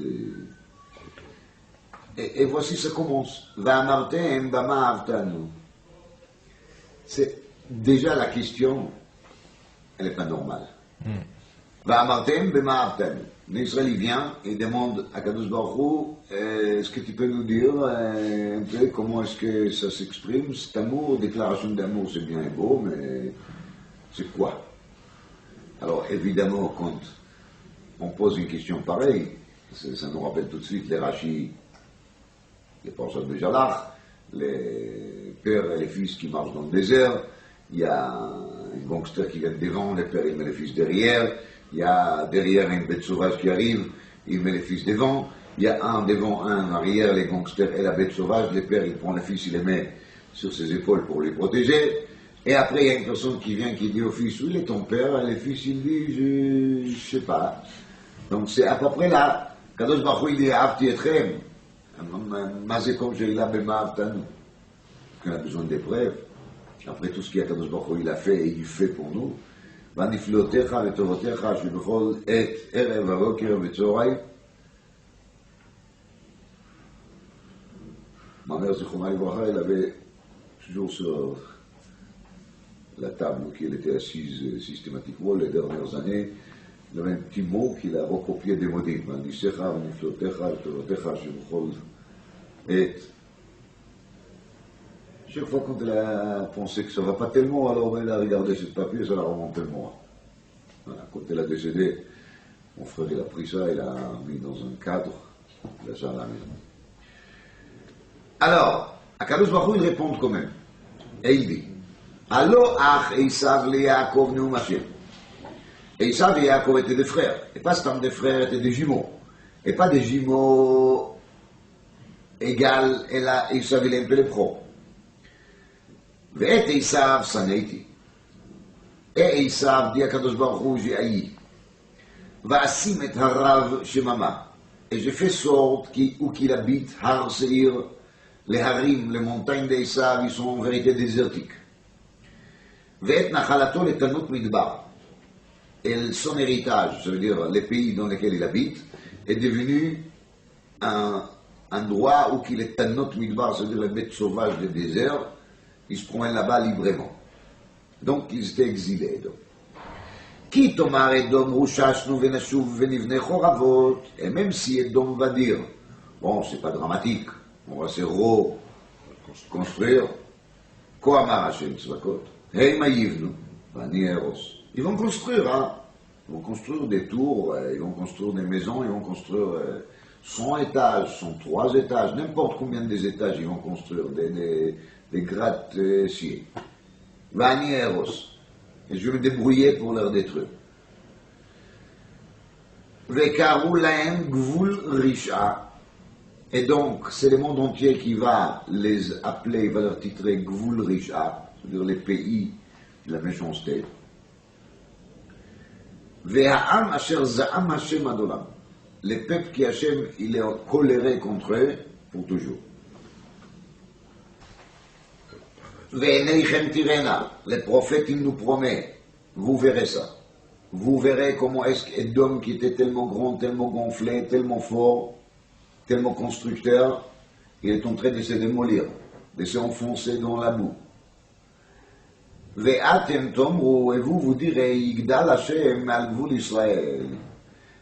de... Et voici, ça commence. Va'amartem bama avtanu. C'est déjà la question, elle n'est pas normale. Va'amartem bama avtanu. L'Israël vient et demande à Kadosh Baruch Hu, est-ce que tu peux nous dire un peu comment est-ce que ça s'exprime, cet amour, déclaration d'amour, c'est bien et beau, mais c'est quoi? Alors évidemment, quand on pose une question pareille, ça nous rappelle tout de suite les Rashi, les penseurs de Jalach, les pères et les fils qui marchent dans le désert, il y a un gangster qui vient devant, les pères il met les fils derrière, il y a derrière une bête sauvage qui arrive, il met les fils devant, il y a un devant, un arrière, les gangsters et la bête sauvage, les pères il prend les fils, il les met sur ses épaules pour les protéger, et après il y a une personne qui vient qui dit au fils, où il est ton père? Et les fils il dit, je sais pas. Donc c'est à peu près là, Kadosh Baruch Hu il dit, Avti etchem, Mazé comme j'ai là, Bema Avtanu. On a besoin d'épreuves. Après tout ce qu'il y a Kadosh Baruch Hu il a fait et il fait pour nous. Vaniflotecha vetovotecha shebechol et erev avoker vetzorai. Ma mère Zichrouna Livracha, elle avait toujours sur la table où elle était assise systématiquement les dernières années, il y avait un petit mot qu'il a recopié des modim. Vaniflotecha vetovotecha shebechol et. Chaque fois quand elle a pensé que ça ne va pas tellement, alors elle a regardé ce papier et ça l'a remonté le mois. Voilà. Quand elle a décédé, mon frère il a pris ça, il l'a mis dans un cadre, il a ça à la maison. Alors, Akadosh Baruch Hu il répond quand même. Et il dit, Allo ach Esav le Yaakov neum Hashem. Esav et Yaakov étaient des frères. Et pas seulement des frères, étaient des jumeaux. Et pas des jumeaux égales, et là, Esav il est un peu les pros. ואת עשיו שנאתי. עשיו די הקדוש ברוך הוא j'haïs. ואשים את הרב שממה. Et je fais sorte qu'il habite Har Seir, les harim, les montagnes d'Esav, ils sont en vérité désertiques. ואת נחלתו לתנות מדבר. Et son héritage, ça veut dire les pays dans lesquels il habite, est devenu un endroit où il est tanot midbar, c'est-à-dire les bêtes sauvages des déserts. Ils se promènent là-bas librement. Donc, ils étaient exilés. Qui tomar Edom rushashnu venashuv venivne choravot. Et même si Edom va dire, bon, c'est pas dramatique, on va se reconstruire. Koamar Hashem tzvakot. Heima yivnu, vani eros. Ils vont construire, hein. Ils vont construire des tours, ils vont construire des maisons, ils vont construire 100 étages, 103 étages, n'importe combien des étages ils vont construire, des gratte-ciels. Vani eros. Et je vais me débrouiller pour leur détruire. Vekaru lahem gvul risha. Et donc, c'est le monde entier qui va les appeler, il va leur titrer gvul risha, c'est-à-dire les pays de la méchanceté. Ve'ha'am asher za'am Hashem adolam. Les peuples qui Hashem, il est coléré contre eux pour toujours. Ve'eneichem tirena, les prophètes, ils nous promettent, vous verrez ça. Vous verrez comment est-ce qu'Edom, qui était tellement grand, tellement gonflé, tellement fort, tellement constructeur, il est en train de se démolir, de s'enfoncer dans la boue. Ve'atem tomru, et vous direz, Yigdal Hashem al gvul Israël.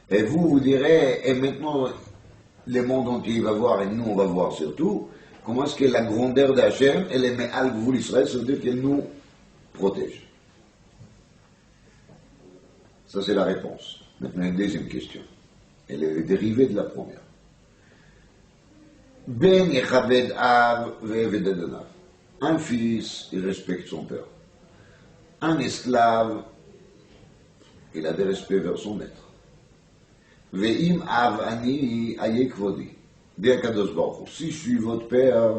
Et vous direz, et maintenant, le monde entier va voir, et nous on va voir surtout, comment est-ce que la grandeur d'Hachem, elle est Me'al Gvul Israël, c'est-à-dire qu'elle nous protège. Ça c'est la réponse. Maintenant une deuxième question. Elle est dérivée de la première. Ben Yechaved Av ve'Eved Adanav. Un fils, il respecte son père. Un esclave, il a des respects vers son maître. Ve'im Av Ani Aye Kvodi. Dit à Kadosh Baruch Hu, si je suis votre père,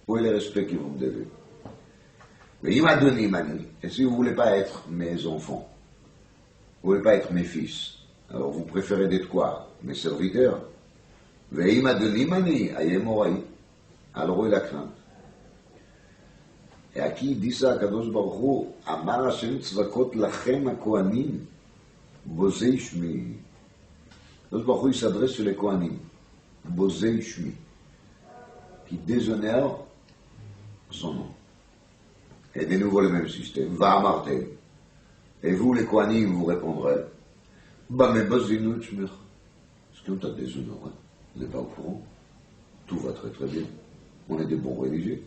où est le respect que vous me devez? Ve'im Adonim Ani. Et si vous ne voulez pas être mes enfants, vous ne voulez pas être mes fils, alors vous préférez d'être quoi? Mes serviteurs. Ve'im Adonim Ani Aye Moraï. Alors où est la crainte? Et à qui il dit ça, Kadosh Baruch Hu, Amar Hashem tzvakot lachem ha-kohanim, bozei shmi. Kadosh Baruch Hu, il s'adresse sur les kohanim, bozei shmi, qui déshonorent son nom. Et de nouveau le même système, va amartem. Et vous, les kohanim, vous répondrez, bah mais bozinu shmir. Est-ce qu'on t'a déshonoré? Vous n'êtes pas au courant? Tout va très très bien. On est des bons religieux.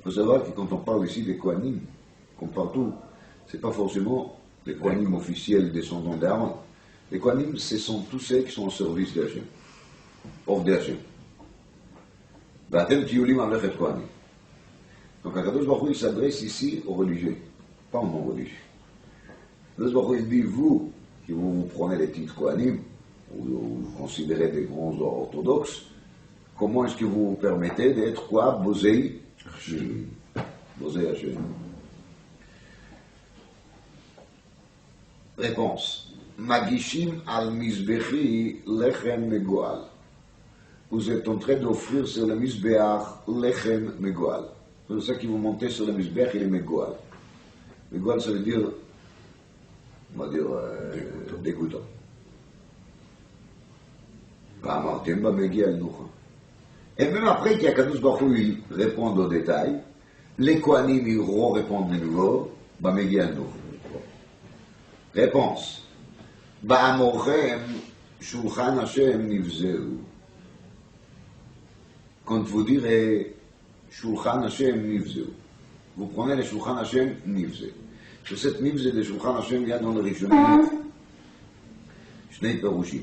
Il faut savoir que quand on parle ici des Kohanim, comme partout, ce n'est pas forcément les Kohanim officiels descendants d'Aaron. Les Kohanim, ce sont tous ceux qui sont au service d'Hachem, hors d'Hachem. Ba'atem tiyulim amlechet Kohanim. Donc Akadosh Baruch Hu, il s'adresse ici aux religieux, pas aux non-religieux. Akadosh Baruch Hu, il dit, vous, qui vous prenez les titres Kohanim, ou vous considérez des grands orthodoxes, comment est-ce que vous vous permettez d'être quoi? Bozei Bozei Hashem. Réponse. Magishim al Mizbechi lechem megoal. Vous êtes en train d'offrir sur le Mizbeach lechem megoal. C'est ça que vous montez sur le Mizbeach et le megoal. Megoal, ça veut dire, on va dire, dégoûtant. Amartem ba megi al nucha. Et même après qu'Akadosh Baruch Hu réponde aux détails, les Kohanim ils répondent de nouveau, Bamegi Anou. Réponse. Ba'amorchem Shulchan Hashem Nivzeu. Quand vous direz Shulchan Hashem Nivzeu, vous prenez le Shulchan Hashem Nivzeu. Sur cette Nivzeu de Shulchan Hashem, il y a dans le Rishonim Shnei Perushim.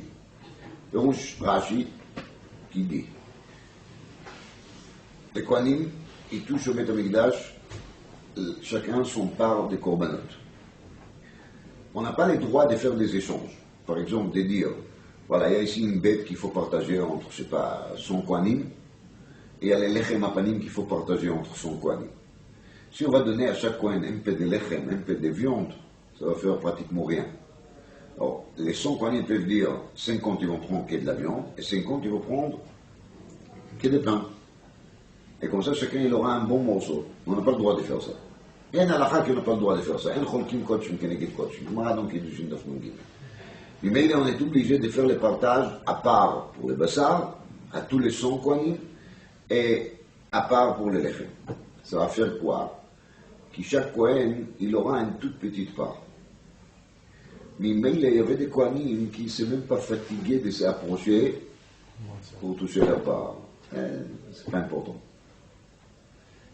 Perush Rashi qui dit les Kohanim, ils touchent au Beth Amikdash, chacun son part des korbanot. On n'a pas le droit de faire des échanges. Par exemple, de dire, voilà, il y a ici une bête qu'il faut partager entre, je sais pas, son Kohanim, et il y a les lechem apanim qu'il faut partager entre son Kohanim. Si on va donner à chaque Kohen un peu de lechem, un peu de viande, ça va faire pratiquement rien. Alors, les 100 Kohanim peuvent dire, 50 ils vont prendre que de la viande, et 50 ils vont prendre que des pains. Et comme ça, chacun il aura un bon morceau. On n'a pas le droit de faire ça. Il y a un halakha qui n'a pas le droit de faire ça. Un cholkim kotchim keneged kotchim. Donc il y a mais on est obligé de faire le partage à part pour le bassar, à tous les 100 kohanim, et à part pour le lechem. Ça va faire quoi? Que chaque kohen, il aura une toute petite part. Mais il y avait des kohanim qui ne s'est même pas fatigués de s'approcher pour toucher la part. C'est pas important.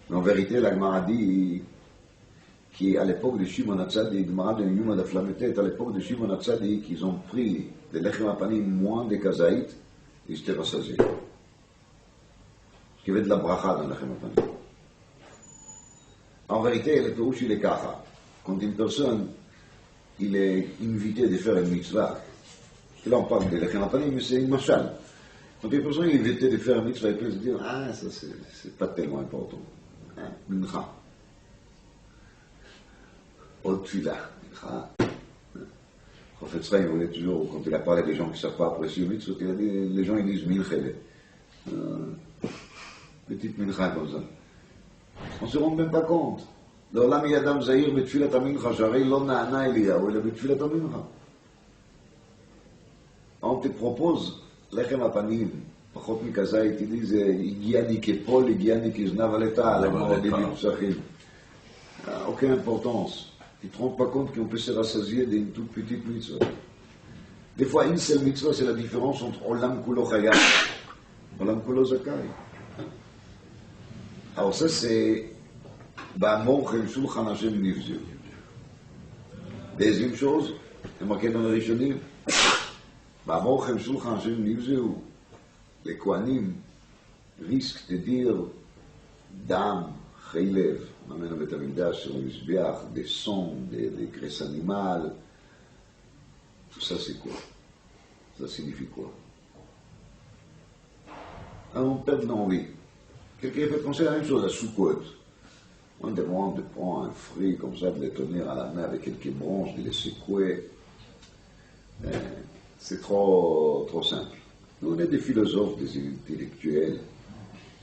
Mais en vérité, la Gemara dit qu'à l'époque de Shimon HaTzadik, Gemara de Yuma d'Aflametet, à l'époque de Shimon HaTzadik, ils ont pris des lechem apanim moins de kazaït, ils s'étaient rassasiés. Parce qu'il y avait de la bracha dans les lechem apanim. En vérité, le Pérouche, il est kacha. Quand une personne, il est invité de faire une mitzvah, parce que là on parle des lechem apanim, mais c'est une machal. Quand une personne est invitée de faire une mitzvah, il peut se dire, ah, ça c'est pas tellement important. Mincha. Au tfila. Mincha. En fait, ça, il voulait toujours, quand il a parlé des gens qui ne savent pas apprécier le mitzvah, il a dit, les gens ils disent minchele. Petite mincha comme ça. On ne se rend même pas compte. לעולם יהיה אדם זהיר בתפילת המנחה, שהרי לא נענה אליהו, אלא בתפילת המנחה. On te propose לחם הפנים, פחות מכזית, תדעי, זה הגיע לי כפול, הגיע לי כזנב על הטל, המורדים מפסחים. Aucune importance. Tu ne te rends pas compte qu'on peut se rassasier d'une toute petite mitzvah. Des fois, une seule mitzvah, c'est la différence entre Olam Kulo Chayat et Olam Kulo Zakai. Alors ça, c'est Ba'amor Chem Shulchan Hashem Nivzu. Deuxième chose, c'est marqué dans le Rishonim, Ba'amor Chem Shulchan Hashem Nivzu, les Kohanim risquent de dire Dam, Chaylev, on amène au Beth Amikdash sur le Mizbeach, des sons, des graisses animales. Tout ça, c'est quoi? Ça signifie quoi? Alors, on perd l'envie. Quelqu'un fait penser à la même chose, à Sukkot. On demande de prendre un fruit comme ça, de le tenir à la main avec quelques branches, de les secouer. C'est trop simple. Nous, on est des philosophes, des intellectuels.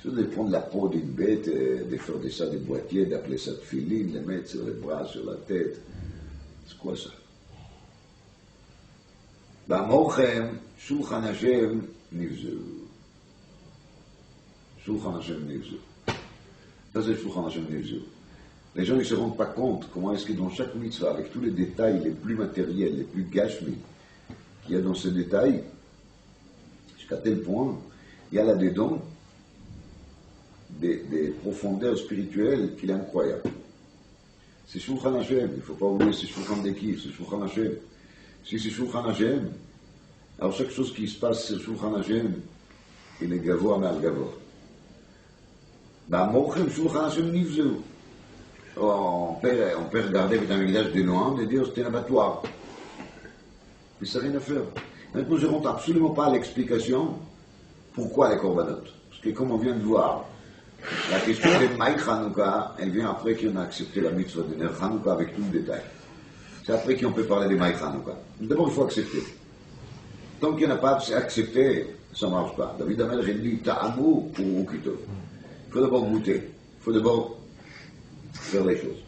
C'est de prendre la peau d'une bête, de faire de ça des boîtiers, d'appeler ça de filine, de les mettre sur les bras, sur la tête. C'est quoi ça? Ba'amorchem, Shulchan Hashem, Nivzu. Shulchan Hashem, Nivzu. Ça, c'est Shulchan Hashem, Nivzu. Les gens ne se rendent pas compte comment est-ce que dans chaque mitzvah, avec tous les détails les plus matériels, les plus gashmi qu'il y a dans ces détails, jusqu'à tel point, il y a là-dedans des profondeurs spirituelles qu'il est incroyable. C'est Shulchan Hashem, il ne faut pas oublier, c'est Shulchan Dekir, c'est Shulchan Hashem. Si c'est Shulchan Hashem, alors chaque chose qui se passe sur Shulchan Hashem, il est gavoa mal gavoa. Ba'amorchem Shulchan Hashem Nivzu. On peut regarder avec un village de Noam et dire c'était un abattoir. Mais ça n'a rien à faire. Maintenant, je ne rentre absolument pas à l'explication pourquoi les corbanotes. Parce que comme on vient de voir, la question de Maï Chanouka, elle vient après qu'on a accepté la mitzvah de Ner Chanouka avec tout le détail. C'est après qu'on peut parler de Maï Chanouka. D'abord, il faut accepter. Tant qu'il n'y en a pas accepté, ça ne marche pas. David Amel, il dit Ta'amou ou Ukito. Il faut d'abord goûter. Il faut d'abord faire les choses.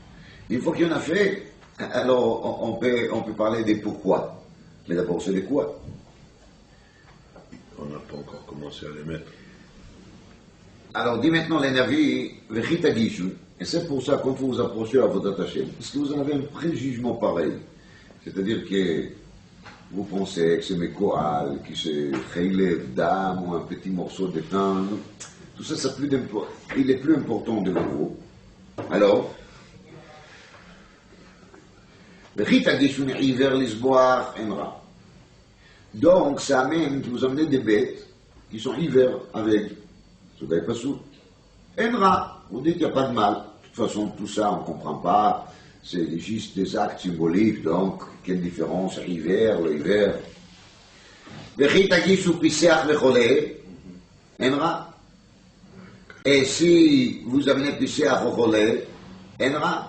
Une fois qu'il y en a fait, alors on peut parler des pourquoi. Mais d'abord, c'est les quoi. On n'a pas encore commencé à les mettre. Alors, dit maintenant les navis, Vechita Gishu, et c'est pour ça, quand vous vous approchez à votre Hashem, parce que vous en avez un préjugement pareil. C'est-à-dire que vous pensez que c'est mes koal, que c'est Chaylev d'âme ou un petit morceau de pain. Tout ça, il est plus important de vous. Alors, Vechita Gishu Iver Lisboar Enra. Donc, ça amène que vous amenez des bêtes qui sont hivers avec. Vous n'avez pas sous. Enra, vous dites qu'il n'y a pas de mal. De toute façon, tout ça, on ne comprend pas. C'est juste des actes symboliques, donc, quelle différence, hiver, le hiver. Enra. Et si vous amenez Pisseach au Cholé, Enra.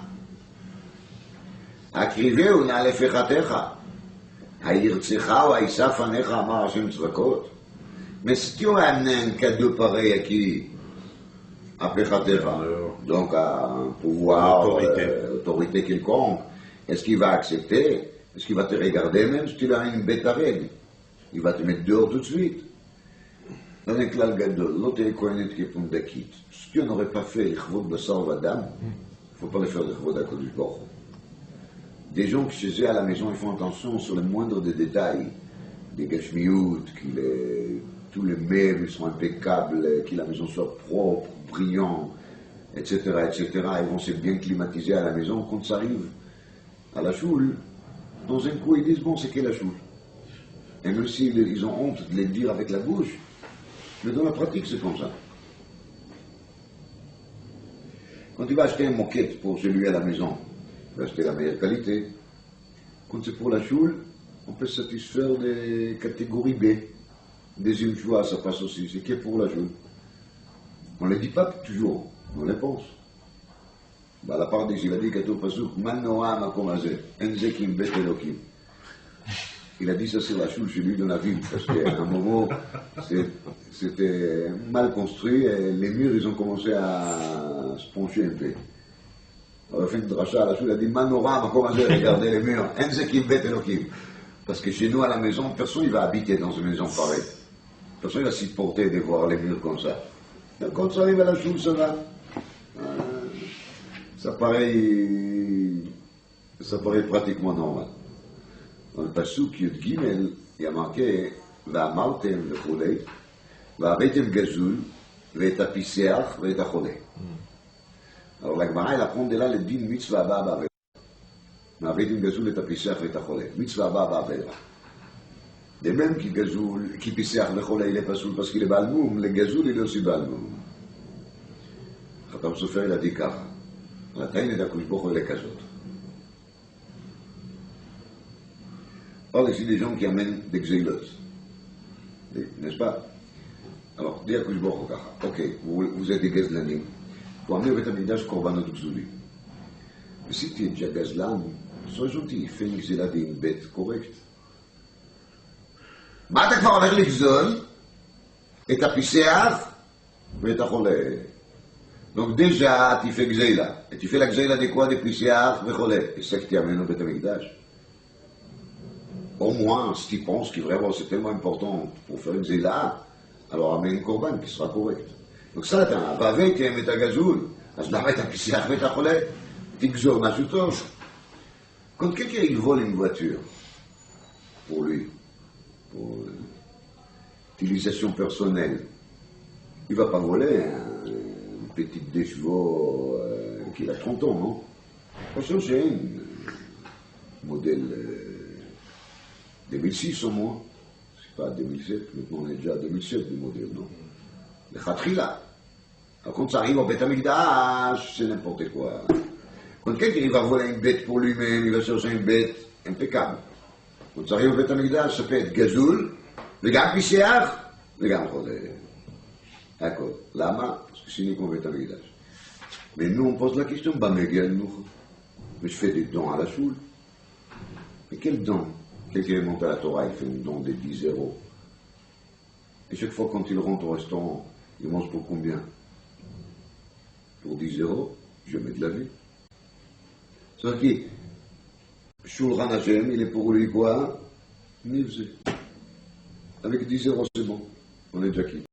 Akriveu na lefechatecha. Haïrtsecha ou haïsa fanecha amar Hashem tzvakot. Mais si tu as amené un cadeau pareil à qui? À Pechatera, donc à un pouvoir, autorité quelconque, est-ce qu'il va accepter? Est-ce qu'il va te regarder même si tu as une bête à règle? Il va te mettre dehors tout de suite. Dans un klal gadol, l'autre est kohenet qui est pour dakit. Si tu n'aurais pas fait l'chvod basar vadam, il ne faut pas le faire l'chvod à Kodesh Baruch. Des gens qui chez eux à la maison, ils font attention sur le moindre des détails, des gashmiout, tous les meubles sont impeccables, que la maison soit propre, brillant, etc., etc. Ils vont se bien climatiser à la maison. Quand ça arrive à la choule, dans un coup, ils disent, bon, c'est que la choule. Et même s'ils ont honte de les dire avec la bouche, mais dans la pratique, c'est comme ça. Quand tu vas acheter une moquette pour celui à la maison, tu vas acheter la meilleure qualité. Quand c'est pour la choule, on peut se satisfaire des catégories B. Deuxième choix, ça passe aussi, c'est que pour la choule. On ne le dit pas toujours, on le pense. La part des il a dit qu'à tout pasuk, Manoa makomazé, enzekim bet elokim. Il a dit ça sur la choule chez lui dans la ville, parce qu'à un moment, c'était mal construit et les murs, ils ont commencé à se pencher un peu. On a fait une dracha à la choule, il a dit Manoa makomazé, regardez les murs, enzekim bet elokim. Parce que chez nous, à la maison, personne ne va habiter dans une maison pareille. Personne ne va s'y porter de voir les murs comme ça. Donc, quand ça arrive à la choule, ça va. Ça paraît pratiquement normal. Dans le Passouk Yud Gimel, il y a marqué, ואמרתם וכולי, והבאתם גזול, ואת הפיסח ואת החולה. Alors la Gemara, elle apprend de là le din mitzvah abba ba'avera. והבאתם גזול את הפיסח ואת החולה. מצווה הבאה בעבירה. De même qui פיסח וחולה, il est פסול parce qu'il est בעל מום, לגזול il est aussi בעל מום. חתם סופר il a dit ככה, לתאין את הקדוש ברוך הוא אלה כזאת. Or, ici, des gens qui amènent des xélotes. N'est-ce pas? Alors, dis à Kouchbor, ok, vous êtes des gazlanim. Pour amener au Beth Amikdash Korbanot Gzuli. Mais si tu es déjà gazlan, sois gentil, fais une xélade et une bête correcte. מה אתה כבר הולך לגזול? את הפיסח ואת החולה. Donc déjà, tu fais gzéla. Et tu fais la gzéla de quoi? De piseach וחולה. Et c'est que tu amènes au Beth Amikdash. Au moins, si tu penses que vraiment c'est tellement important pour faire une zéla, alors amène un korban qui sera correct. Donc ça, tu as un bavé, tu aimes ta gazoul, אז למה את הפיסח ואת החולה? תגזור משהו טוב. Quand quelqu'un il vole une voiture, pour lui, pour utilisation personnelle, il ne va pas voler une petite des chevaux qui a 30 ans, non? Il faut changer un modèle 2006 au moins, c'est pas 2007, maintenant on est déjà à 2007 du modèle, non? Le khatkhila. Quand ça arrive au Beth Amikdash, c'est n'importe quoi. Quand quelqu'un il va voler une bête pour lui-même, il va chercher une bête impeccable. Quand ça arrive au Beth Amikdash, ça peut être gazoul, le gars piseach, le gars חולה. D'accord. Lama, parce que c'est uniquement au Beth Amikdash. Mais nous on pose la question, bah mais je fais des dons à la choule. Mais quel don? Quelqu'un monte à la Torah, il fait un don de 10 €. Et chaque fois quand il rentre au restaurant, il mange pour combien? Pour 10 €, je mets de la vie. C'est-à-dire que Shulchan Hashem, il est pour lui quoi? Nivze. Avec 10 € c'est bon, on est déjà quitte.